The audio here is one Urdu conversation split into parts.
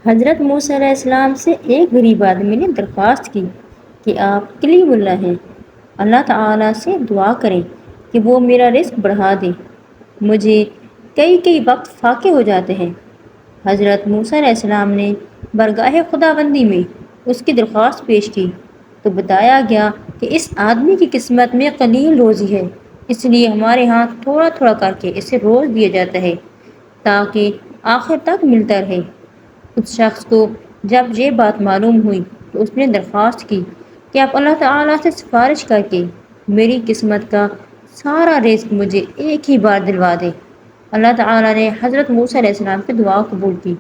حضرت موسیٰ علیہ السلام سے ایک غریب آدمی نے درخواست کی کہ آپ کلیم اللہ ہیں، اللہ تعالیٰ سے دعا کریں کہ وہ میرا رزق بڑھا دے، مجھے کئی وقت فاقے ہو جاتے ہیں۔ حضرت موسیٰ علیہ السلام نے بارگاہ خداوندی میں اس کی درخواست پیش کی تو بتایا گیا کہ اس آدمی کی قسمت میں قلیل روزی ہے، اس لیے ہمارے ہاں تھوڑا تھوڑا کر کے اسے روز دیا جاتا ہے تاکہ آخر تک ملتا رہے۔ اس شخص کو جب یہ بات معلوم ہوئی تو اس نے درخواست کی کہ آپ اللہ تعالیٰ سے سفارش کر کے میری قسمت کا سارا رزق مجھے ایک ہی بار دلوا دے۔ اللہ تعالیٰ نے حضرت موسیٰ علیہ السلام کی دعا قبول کی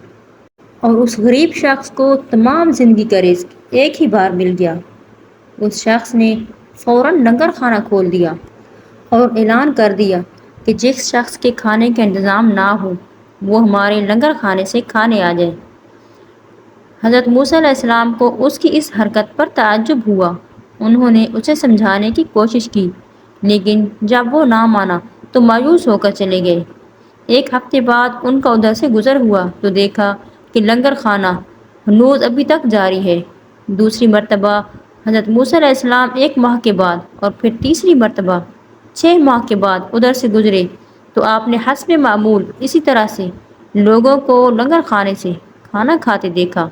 اور اس غریب شخص کو تمام زندگی کا رزق ایک ہی بار مل گیا۔ اس شخص نے فوراً لنگر خانہ کھول دیا اور اعلان کر دیا کہ جس شخص کے کھانے کا انتظام نہ ہو وہ ہمارے لنگر خانے سے کھانے آ جائے۔ حضرت موسیٰ علیہ السلام کو اس کی اس حرکت پر تعجب ہوا۔ انہوں نے اسے سمجھانے کی کوشش کی لیکن جب وہ نہ مانا تو مایوس ہو کر چلے گئے۔ ایک ہفتے بعد ان کا ادھر سے گزر ہوا تو دیکھا کہ لنگر خانہ ہنوز ابھی تک جاری ہے۔ دوسری مرتبہ حضرت موسیٰ علیہ السلام 1 ماہ کے بعد اور پھر تیسری مرتبہ 6 ماہ کے بعد ادھر سے گزرے تو آپ نے حسب معمول اسی طرح سے لوگوں کو لنگر خانے سے کھانا کھاتے دیکھا۔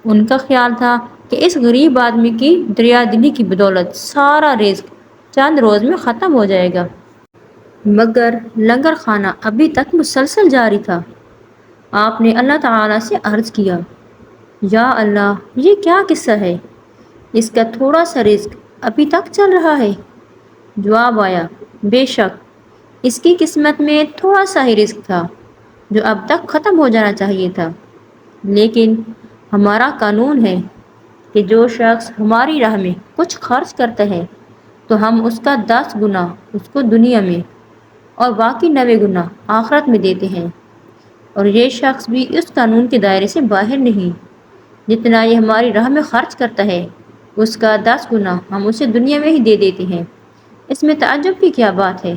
ان کا خیال تھا کہ اس غریب آدمی کی دریا دلی کی بدولت سارا رزق چند روز میں ختم ہو جائے گا۔ مگر لنگر خانہ ابھی تک مسلسل جاری تھا۔ آپ نے اللہ تعالیٰ سے عرض کیا، یا اللہ، یہ کیا قصہ ہے؟ اس کا تھوڑا سا رزق ابھی تک چل رہا ہے۔ جواب آیا، بے شک اس کی قسمت میں تھوڑا سا ہی رزق تھا جو اب تک ختم ہو جانا چاہیے تھا، لیکن ہمارا قانون ہے کہ جو شخص ہماری راہ میں کچھ خرچ کرتا ہے تو ہم اس کا 10 گنا اس کو دنیا میں اور باقی 90 گنا آخرت میں دیتے ہیں، اور یہ شخص بھی اس قانون کے دائرے سے باہر نہیں۔ جتنا یہ ہماری راہ میں خرچ کرتا ہے اس کا 10 گنا ہم اسے دنیا میں ہی دے دیتے ہیں۔ اس میں تعجب کی کیا بات ہے؟